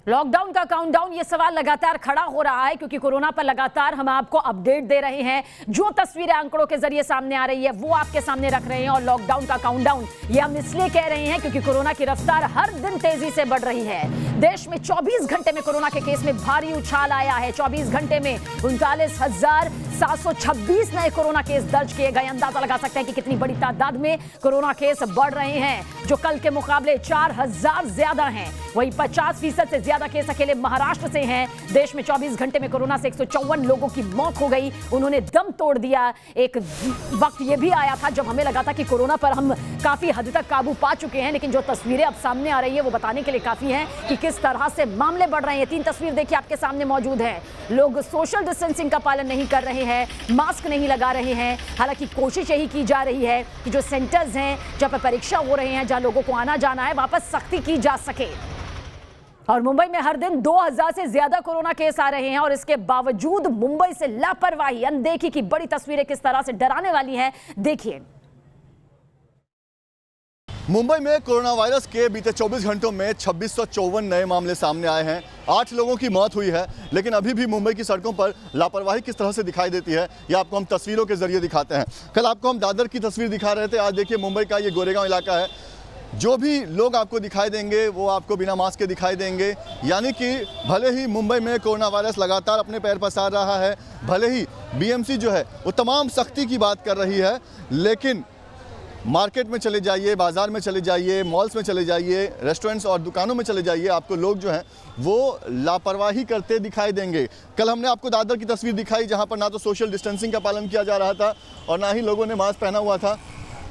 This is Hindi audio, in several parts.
लॉकडाउन का काउंटडाउन, ये सवाल लगातार खड़ा हो रहा है क्योंकि कोरोना पर लगातार हम आपको अपडेट दे रहे हैं। जो तस्वीरें आंकड़ों के जरिए सामने आ रही है वो आपके सामने रख रहे हैं। और लॉकडाउन का काउंटडाउन ये हम इसलिए कह रहे हैं क्योंकि कोरोना की रफ्तार हर दिन तेजी से बढ़ रही है। देश में 24 घंटे में कोरोना के केस में भारी उछाल आया है। 24 घंटे में 39,726 नए कोरोना केस दर्ज किए गए। अंदाजा लगा सकते हैं कि कितनी बड़ी तादाद में कोरोना केस बढ़ रहे हैं, जो कल के मुकाबले 4,000 ज्यादा हैं। वहीं 50% से ज्यादा केस अकेले महाराष्ट्र से हैं। देश में 24 घंटे में कोरोना से 154 लोगों की मौत हो गई, उन्होंने दम तोड़ दिया। एक वक्त यह भी आया था जब हमें लगा था कि कोरोना पर हम काफी हद तक काबू पा चुके हैं, लेकिन जो तस्वीरें अब सामने आ रही है वो बताने के लिए काफी हैं कि किस तरह से मामले बढ़ रहे हैं। 3 तस्वीर देखिए आपके सामने मौजूद है। लोग सोशल डिस्टेंसिंग का पालन नहीं कर रहे हैं, मास्क नहीं लगा रहे हैं। हालांकि कोशिश यही की जा रही है कि जो सेंटर्स हैं जहां पर परीक्षा हो रहे हैं, जहां लोगों को आना जाना है, वहां पर सख्ती की जा सके। और मुंबई में हर दिन 2000 से ज्यादा कोरोना केस आ रहे हैं और इसके बावजूद मुंबई से लापरवाही, अनदेखी की बड़ी तस्वीरें किस तरह से डराने वाली हैं, देखिए। मुंबई में कोरोना वायरस के बीते 24 घंटों में 2654 नए मामले सामने आए हैं। 8 लोगों की मौत हुई है, लेकिन अभी भी मुंबई की सड़कों पर लापरवाही किस तरह से दिखाई देती है ये आपको हम तस्वीरों के जरिए दिखाते हैं। कल आपको हम दादर की तस्वीर दिखा रहे थे, आज देखिए मुंबई का ये गोरेगांव इलाका है। जो भी लोग आपको दिखाई देंगे वो आपको बिना मास्क के दिखाई देंगे। यानी कि भले ही मुंबई में कोरोना वायरस लगातार अपने पैर पसार रहा है, भले ही बीएमसी जो है वो तमाम सख्ती की बात कर रही है, लेकिन मार्केट में चले जाइए, बाज़ार में चले जाइए, मॉल्स में चले जाइए, रेस्टोरेंट्स और दुकानों में चले जाइए, आपको लोग जो हैं वो लापरवाही करते दिखाई देंगे। कल हमने आपको दादर की तस्वीर दिखाई जहां पर ना तो सोशल डिस्टेंसिंग का पालन किया जा रहा था और ना ही लोगों ने मास्क पहना हुआ था।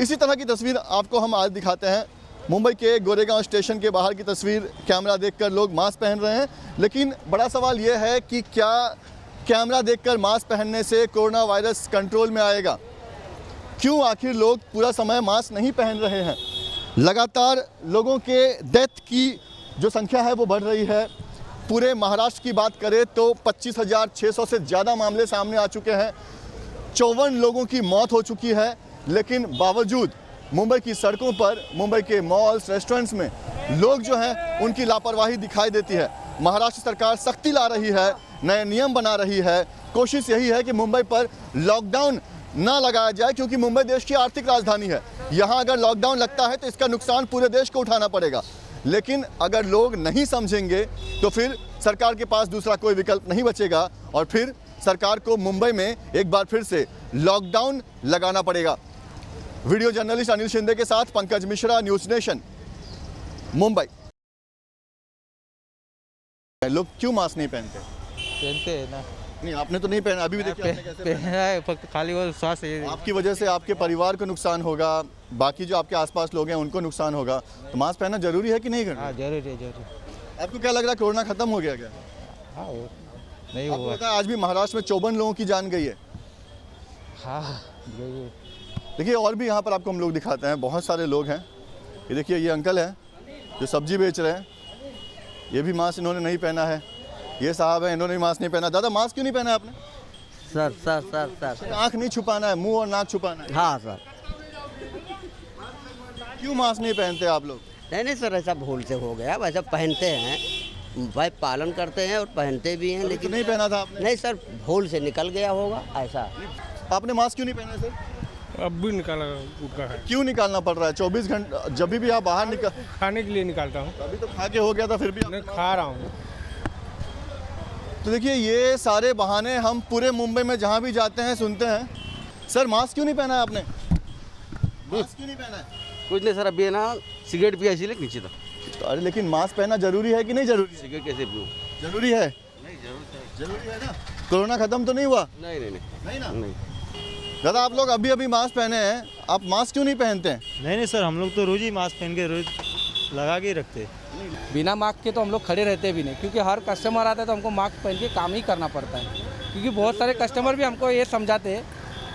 इसी तरह की तस्वीर आपको हम आज दिखाते हैं। मुंबई के गोरेगांव स्टेशन के बाहर की तस्वीर, कैमरा देखकर लोग मास्क पहन रहे हैं, लेकिन बड़ा सवाल यह है कि क्या कैमरा देखकर मास्क पहनने से कोरोना वायरस कंट्रोल में आएगा? क्यों आखिर लोग पूरा समय मास्क नहीं पहन रहे हैं? लगातार लोगों के डेथ की जो संख्या है वो बढ़ रही है। पूरे महाराष्ट्र की बात करें तो 25,600 से ज़्यादा मामले सामने आ चुके हैं। 54 लोगों की मौत हो चुकी है, लेकिन बावजूद मुंबई की सड़कों पर, मुंबई के मॉल्स, रेस्टोरेंट्स में लोग जो हैं उनकी लापरवाही दिखाई देती है। महाराष्ट्र सरकार सख्ती ला रही है, नए नियम बना रही है। कोशिश यही है कि मुंबई पर लॉकडाउन ना लगाया जाए, क्योंकि मुंबई देश की आर्थिक राजधानी है। यहाँ अगर लॉकडाउन लगता है तो इसका नुकसान पूरे देश को उठाना पड़ेगा। लेकिन अगर लोग नहीं समझेंगे तो फिर सरकार के पास दूसरा कोई विकल्प नहीं बचेगा और फिर सरकार को मुंबई में एक बार फिर से लॉकडाउन लगाना पड़ेगा। वीडियो जर्नलिस्ट अनिल शिंदे के साथ पंकज मिश्रा, न्यूज़ नेशन, मुंबई। लोग क्यों मास्क नहीं पहनते? पहनते हैं ना। नहीं, आपने तो नहीं पहना, अभी भी देखिए आपने कैसे पहना है, फक्त खाली वो श्वास है। आपकी वजह से आपके परिवार को नुकसान होगा, बाकी जो आपके आसपास लोग हैं उनको नुकसान होगा, तो मास्क पहनना जरूरी है कि नहीं करना? हाँ जरूरी है, जरूरी। आपको क्या लग रहा है, कोरोना खत्म हो गया क्या? हाँ वो नहीं आपको हुआ। पता है आज भी महाराष्ट्र में 54 लोगों की जान गई है। हाँ देखिए और भी यहाँ पर आपको हम लोग दिखाते हैं, बहुत सारे लोग हैं। ये देखिए, ये अंकल हैं जो सब्जी बेच रहे हैं, ये भी मास्क इन्होंने नहीं पहना है। ये साहब हैं, इन्होंने भी मास्क नहीं पहना। दादा मास्क क्यों नहीं पहना है आपने? सर आँख नहीं छुपाना है, मुंह और नाक छुपाना है। हाँ सर। क्यों मास्क नहीं पहनते आप लोग? नहीं सर, ऐसा भूल से हो गया, वैसा पहनते हैं भाई, पालन करते हैं और पहनते भी हैं, लेकिन नहीं पहना था आपने? नहीं सर, भूल से निकल गया होगा ऐसा। आपने मास्क क्यों नहीं पहना सर? अब भी निकाला उठा है। क्यों निकालना पड़ रहा है? 24 घंटे जब भी आप बाहर निकल, खाने के लिए निकालता हूँ। अभी तो खा के हो गया था, फिर भी नहीं खा रहा हूँ। तो देखिए ये सारे बहाने हम पूरे मुंबई में जहाँ भी जाते हैं सुनते हैं। सर मास्क क्यों नहीं पहना है आपने? मास्क क्यों नहीं पहना है? कुछ नहीं सर, अभी है ना सिगरेट पिया इसीलिए नीचे था। तो अरे लेकिन मास्क पहनना जरूरी है कि नहीं जरूरी? सिगरेट कैसे पीऊँ? जरूरी है। नहीं जरूरी है ना? कोरोना खत्म तो नहीं हुआ? नहीं नहीं ना? नहीं। दादा आप लोग अभी मास्क पहने हैं, आप मास्क क्यों नहीं पहनते हैं? नहीं सर, हम लोग तो रोज ही मास्क पहन के रोज लगा के ही रखते हैं। बिना मास्क के तो हम लोग खड़े रहते भी नहीं, क्योंकि हर कस्टमर आता है तो हमको मास्क पहन के काम ही करना पड़ता है। क्योंकि बहुत सारे कस्टमर भी हमको ये समझाते हैं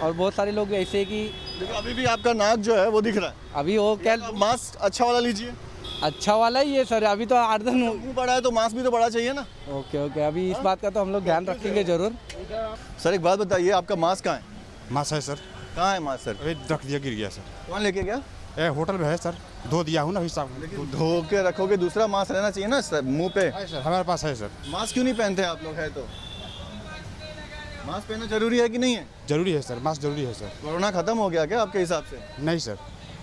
और बहुत सारे लोग ऐसे कि देखो अभी भी आपका नाक जो है वो दिख रहा है। अभी वो क्या मास्क अच्छा वाला लीजिए। अच्छा वाला ही है सर, अभी तो 8 दिन मुंह बड़ा है तो मास्क भी तो बड़ा चाहिए ना। ओके, अभी इस बात का तो हम लोग ध्यान रखेंगे जरूर। सर एक बात बताइए, आपका मास्क कहाँ है? मास्क है सर। कहाँ है मास्क सर? अभी रख दिया, गिर गया सर। कौन लेके गया? होटल में है सर, धो दिया हूँ ना हिसाब। लेकिन धो के रखोगे, दूसरा मास्क रहना चाहिए ना सर मुंह पे। है सर, हमारे पास है सर। मास्क क्यों नहीं पहनते आप लोग? है तो मास्क पहनना जरूरी है कि नहीं है? जरूरी है सर, मास्क जरूरी है सर। कोरोना खत्म हो गया क्या आपके हिसाब से? नहीं सर,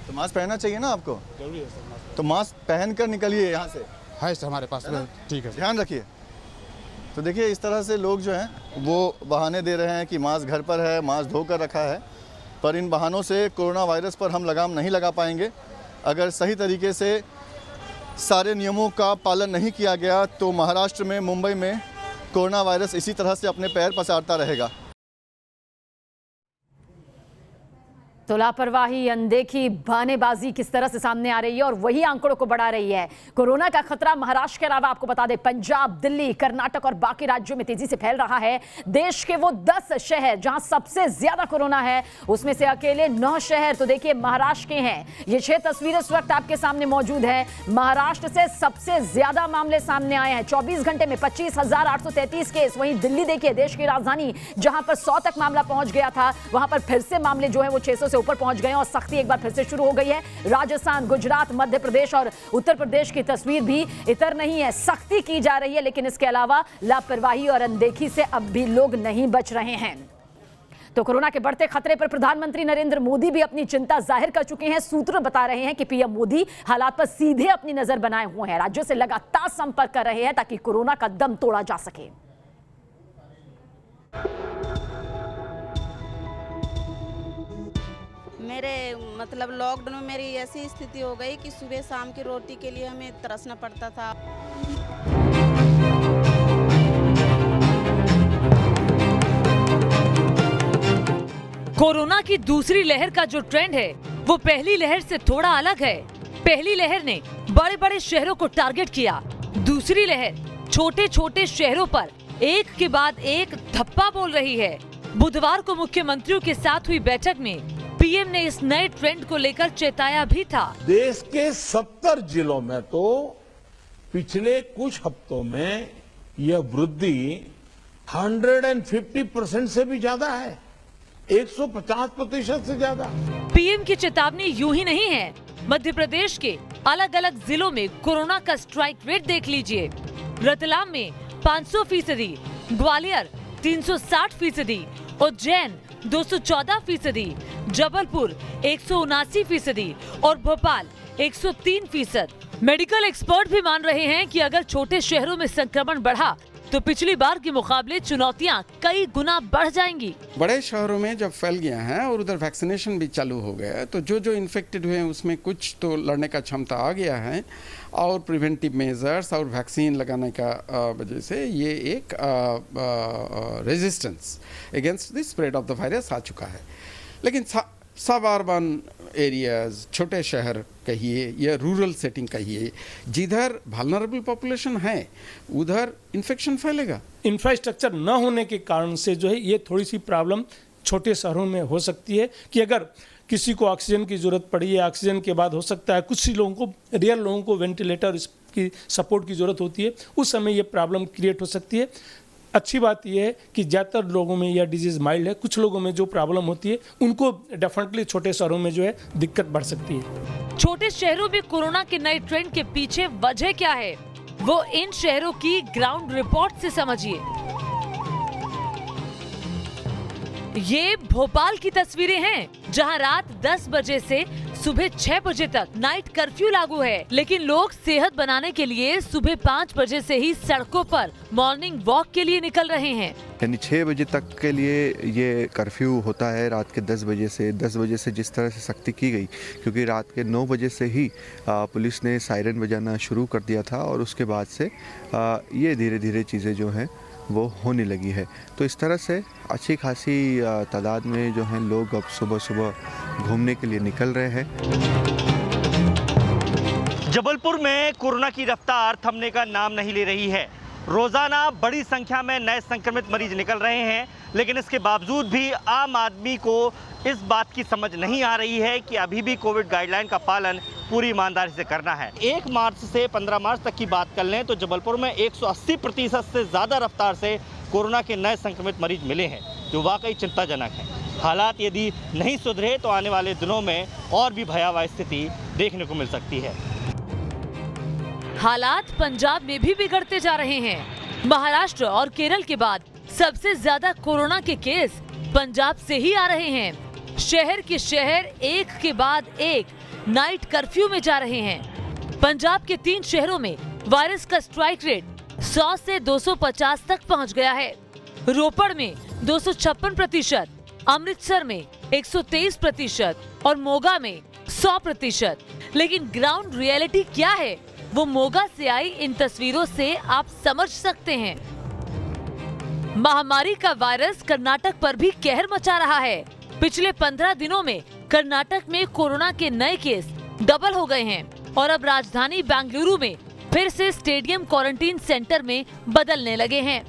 तो मास्क पहनना चाहिए ना आपको। जरूरी है सर मास्क। तो मास्क पहन कर निकलिए यहाँ से। है सर हमारे पास में, ठीक है सर। ध्यान रखिए। तो देखिए इस तरह से लोग जो हैं वो बहाने दे रहे हैं कि मास्क घर पर है, मास्क धो कर रखा है, पर इन बहानों से कोरोना वायरस पर हम लगाम नहीं लगा पाएंगे। अगर सही तरीके से सारे नियमों का पालन नहीं किया गया तो महाराष्ट्र में, मुंबई में कोरोना वायरस इसी तरह से अपने पैर पसारता रहेगा। तो लापरवाही, अनदेखी, बहानेबाजी किस तरह से सामने आ रही है और वही आंकड़ों को बढ़ा रही है। कोरोना का खतरा महाराष्ट्र के अलावा आपको बता दें पंजाब, दिल्ली, कर्नाटक और बाकी राज्यों में तेजी से फैल रहा है। देश के वो 10 शहर जहां सबसे ज्यादा कोरोना है उसमें से अकेले 9 शहर तो देखिए महाराष्ट्र के हैं। ये 6 तस्वीरें इस वक्त आपके सामने मौजूद है। महाराष्ट्र से सबसे ज्यादा मामले सामने आए हैं। 24 घंटे में 25,833 केस। वहीं दिल्ली देखिए, देश की राजधानी, जहां पर 100 तक मामला पहुंच गया था, वहां पर फिर से मामले जो है वो 600 से ऊपर पहुंच गए और सख्ती एक बार फिर से शुरू हो गई है। राजस्थान, गुजरात, मध्य प्रदेश और उत्तर प्रदेश की तस्वीर भी इतर नहीं है। सख्ती की जा रही है, लेकिन इसके अलावा लापरवाही और अनदेखी से अब भी लोग नहीं बच रहे हैं। तो कोरोना के बढ़ते खतरे पर प्रधानमंत्री नरेंद्र मोदी भी अपनी चिंता जाहिर कर चुके हैं। सूत्र बता रहे हैं कि पीएम मोदी हालात पर सीधे अपनी नजर बनाए हुए हैं। राज्यों से लगातार संपर्क कर रहे हैं ताकि कोरोना का दम तोड़ा जा सके। मेरे मतलब लॉकडाउन में मेरी ऐसी स्थिति हो गई कि सुबह शाम की रोटी के लिए हमें तरसना पड़ता था। कोरोना की दूसरी लहर का जो ट्रेंड है वो पहली लहर से थोड़ा अलग है। पहली लहर ने बड़े बड़े शहरों को टारगेट किया, दूसरी लहर छोटे छोटे शहरों पर एक के बाद एक धप्पा बोल रही है। बुधवार को मुख्यमंत्रियों के साथ हुई बैठक में पीएम ने इस नए ट्रेंड को लेकर चेताया भी था। देश के 70 जिलों में तो पिछले कुछ हफ्तों में यह वृद्धि 150% से भी ज्यादा है, 150% से ज्यादा। पीएम की चेतावनी यूं ही नहीं है। मध्य प्रदेश के अलग अलग जिलों में कोरोना का स्ट्राइक रेट देख लीजिए। रतलाम में 500%, ग्वालियर 360%, उज्जैन 214%, जबलपुर 179% और भोपाल 103%। मेडिकल एक्सपर्ट भी मान रहे हैं कि अगर छोटे शहरों में संक्रमण बढ़ा तो पिछली बार के मुकाबले चुनौतियां कई गुना बढ़ जाएंगी। बड़े शहरों में जब फैल गया है और उधर वैक्सीनेशन भी चालू हो गया है तो जो इन्फेक्टेड हुए हैं उसमें कुछ तो लड़ने का क्षमता आ गया है और प्रिवेंटिव मेजर्स और वैक्सीन लगाने का वजह से ये एक resistance against the spread of the virus आ चुका है। लेकिन सब अर्बन एरियाज, छोटे शहर कहिए या रूरल सेटिंग कहिए, जिधर वल्नरेबल पॉपुलेशन है उधर इन्फेक्शन फैलेगा। इंफ्रास्ट्रक्चर न होने के कारण से जो है ये थोड़ी सी प्रॉब्लम छोटे शहरों में हो सकती है कि अगर किसी को ऑक्सीजन की ज़रूरत पड़ी है, ऑक्सीजन के बाद हो सकता है कुछ ही लोगों को, रियल लोगों को वेंटिलेटर की सपोर्ट की ज़रूरत होती है, उस समय ये प्रॉब्लम क्रिएट हो सकती है। अच्छी बात यह है कि ज़्यादातर लोगों में यह डिजीज़ माइल्ड है, कुछ लोगों में जो प्रॉब्लम होती है उनको डेफिनेटली छोटे शहरों में जो है दिक्कत बढ़ सकती है। छोटे शहरों में कोरोना के नए ट्रेंड के पीछे वजह क्या है, वो इन शहरों की ग्राउंड रिपोर्ट से समझिए। ये भोपाल की तस्वीरें हैं जहां रात 10 बजे से सुबह 6 बजे तक नाइट कर्फ्यू लागू है, लेकिन लोग सेहत बनाने के लिए सुबह 5 बजे से ही सड़कों पर मॉर्निंग वॉक के लिए निकल रहे हैं। यानी 6 बजे तक के लिए ये कर्फ्यू होता है, रात के 10 बजे से। 10 बजे से जिस तरह से सख्ती की गई, क्योंकि रात के 9 बजे से ही पुलिस ने सायरन बजाना शुरू कर दिया था और उसके बाद से ये धीरे धीरे चीज़ें जो हैं वो होने लगी है। तो इस तरह से अच्छी खासी तादाद में जो हैं लोग अब सुबह सुबह घूमने के लिए निकल रहे हैं। जबलपुर में कोरोना की रफ्तार थमने का नाम नहीं ले रही है। रोजाना बड़ी संख्या में नए संक्रमित मरीज निकल रहे हैं, लेकिन इसके बावजूद भी आम आदमी को इस बात की समझ नहीं आ रही है कि अभी भी कोविड गाइडलाइन का पालन पूरी ईमानदारी से करना है। 1 मार्च से 15 मार्च तक की बात कर लें तो जबलपुर में 180% से ज़्यादा रफ्तार से कोरोना के नए संक्रमित मरीज मिले हैं, जो वाकई चिंताजनक है। हालात यदि नहीं सुधरे तो आने वाले दिनों में और भी भयावह स्थिति देखने को मिल सकती है। हालात पंजाब में भी बिगड़ते जा रहे हैं। महाराष्ट्र और केरल के बाद सबसे ज्यादा कोरोना के केस पंजाब से ही आ रहे हैं। शहर के शहर एक के बाद एक नाइट कर्फ्यू में जा रहे हैं। पंजाब के 3 शहरों में वायरस का स्ट्राइक रेट 100 से 250 तक पहुंच गया है। रोपड़ में 256%, अमृतसर में 123% और मोगा में 100%। लेकिन ग्राउंड रियलिटी क्या है, वो मोगा से आई इन तस्वीरों से आप समझ सकते हैं। महामारी का वायरस कर्नाटक पर भी कहर मचा रहा है। पिछले 15 दिनों में कर्नाटक में कोरोना के नए केस डबल हो गए हैं और अब राजधानी बेंगलुरु में फिर से स्टेडियम क्वारंटीन सेंटर में बदलने लगे हैं।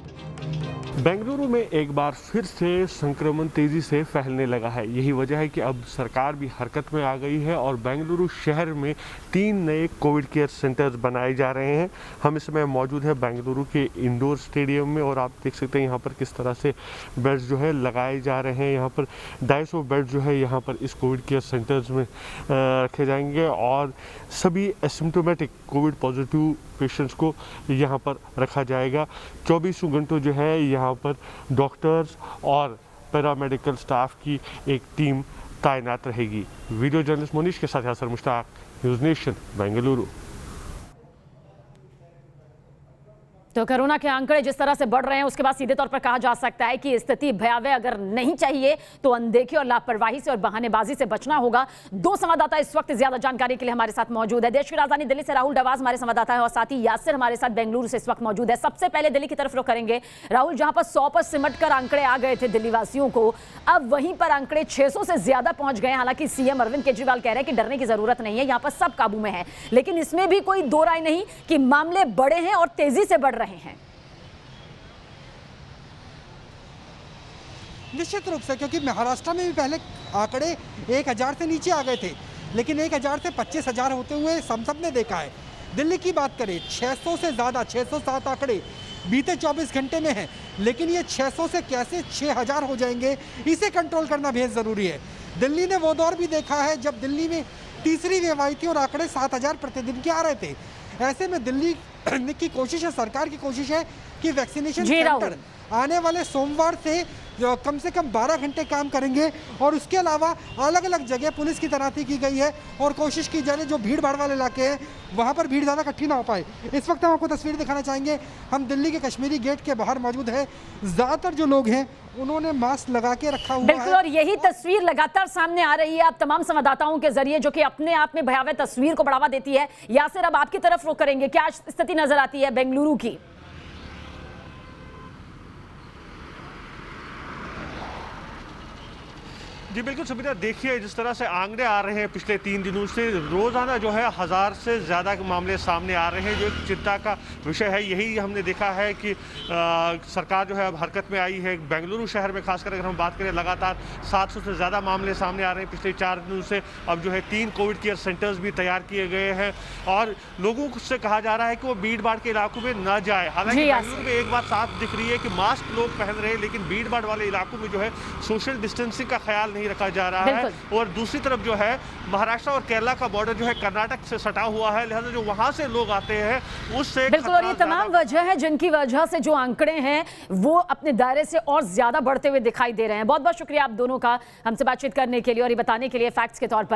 बेंगलुरु में एक बार फिर से संक्रमण तेजी से फैलने लगा है। यही वजह है कि अब सरकार भी हरकत में आ गई है और बेंगलुरु शहर में 3 नए कोविड केयर सेंटर्स बनाए जा रहे हैं। हम इस समय मौजूद है बेंगलुरु के इंडोर स्टेडियम में और आप देख सकते हैं यहाँ पर किस तरह से बेड्स जो है लगाए जा रहे हैं। यहाँ पर 250 बेड जो है यहाँ पर इस कोविड केयर सेंटर्स में रखे जाएंगे और सभी एसिम्टोमेटिक कोविड पॉजिटिव पेशेंट्स को यहाँ पर रखा जाएगा। 24 घंटों जो है यहाँ पर डॉक्टर्स और पैरामेडिकल स्टाफ की एक टीम तैनात रहेगी। वीडियो जर्नलिस्ट मोनिश के साथ यासर मुश्ताक, न्यूज़ नेशन, बेंगलुरु। तो कोरोना के आंकड़े जिस तरह से बढ़ रहे हैं उसके बाद सीधे तौर पर कहा जा सकता है कि स्थिति भयावह अगर नहीं चाहिए तो अनदेखी और लापरवाही से और बहानेबाजी से बचना होगा। 2 संवाददाता इस वक्त ज्यादा जानकारी के लिए हमारे साथ मौजूद है। देश की राजधानी दिल्ली से राहुल डवाज हमारे संवाददाता है और साथ ही यासिर हमारे साथ बेंगलुरु से इस वक्त मौजूद है। सबसे पहले दिल्ली की तरफ रुख करेंगे। राहुल, जहां पर 100 पर सिमट कर आंकड़े आ गए थे दिल्ली वासियों को, अब वहीं पर आंकड़े 600 से ज्यादा पहुंच गए। हालांकि सीएम अरविंद केजरीवाल कह रहे हैं कि डरने की जरूरत नहीं है, यहाँ पर सब काबू में है, लेकिन इसमें भी कोई दो राय नहीं कि मामले बड़े हैं और तेजी से बढ़ रहे हैं। निश्चित रूप से, क्योंकि महाराष्ट्र में भी पहले आंकड़े 1000 से नीचे आ गए थे, लेकिन 1000 से 25,000 होते हुए हम सब ने देखा है। दिल्ली की बात करें, 600 से ज़्यादा 607 आंकड़े बीते 24 घंटे में हैं, लेकिन ये 600 से कैसे 6000 हो जाएंगे, इसे कंट्रोल करना बेहद ज़रूरी है। दिल्ली ने वो दौर भी देखा है जब दिल्ली में तीसरी वेव आई थी और आंकड़े 7000 प्रतिदिन के आ रहे थे। ऐसे में दिल्ली की कोशिश है, सरकार की कोशिश है कि वैक्सीनेशन सेंटर आने वाले सोमवार से कम 12 घंटे काम करेंगे और उसके अलावा अलग अलग जगह पुलिस की तैनाती की गई है और कोशिश की जा रही है जो भीड़ भाड़ वाले इलाके हैं वहाँ पर भीड़ ज़्यादा इकट्ठी ना हो पाए। इस वक्त हम आपको तस्वीर दिखाना चाहेंगे। हम दिल्ली के कश्मीरी गेट के बाहर मौजूद है। ज़्यादातर जो लोग हैं उन्होंने मास्क लगा के रखा हुआ है। बिल्कुल, और यही तस्वीर लगातार सामने आ रही है आप तमाम संवाददाताओं के जरिए, जो कि अपने आप में भयावह तस्वीर को बढ़ावा देती है। यासिर, अब आपकी तरफ रुख करेंगे, क्या स्थिति नजर आती है बेंगलुरु की? जी बिल्कुल सुविधा, देखिए जिस तरह से आंकड़े आ रहे हैं पिछले 3 दिनों से, रोज़ाना जो है 1000 से ज़्यादा मामले सामने आ रहे हैं, जो एक चिंता का विषय है। यही हमने देखा है कि सरकार जो है अब हरकत में आई है। बेंगलुरु शहर में खासकर अगर हम बात करें, लगातार 700 से ज़्यादा मामले सामने आ रहे हैं पिछले 4 दिनों से। अब जो है 3 कोविड केयर सेंटर्स भी तैयार किए गए हैं और लोगों से कहा जा रहा है कि वो भीड़ भाड़ के इलाकों में न जाए। हालांकि बेंगलुरु में एक बात साफ दिख रही है कि मास्क लोग पहन रहे हैं, लेकिन भीड़ भाड़ वाले इलाकों में जो है सोशल डिस्टेंसिंग का ख्याल नहीं रखा जा रहा है। और दूसरी तरफ जो है महाराष्ट्र और केरला का बॉर्डर जो है कर्नाटक से सटा हुआ है, लिहाजा जो वहां से लोग आते हैं उससे बिल्कुल, और ये तमाम वजह है जिनकी वजह से जो आंकड़े हैं वो अपने दायरे से और ज्यादा बढ़ते हुए दिखाई दे रहे हैं। बहुत बहुत शुक्रिया आप दोनों का हमसे बातचीत करने के लिए और ये बताने के लिए फैक्ट्स के तौर पर।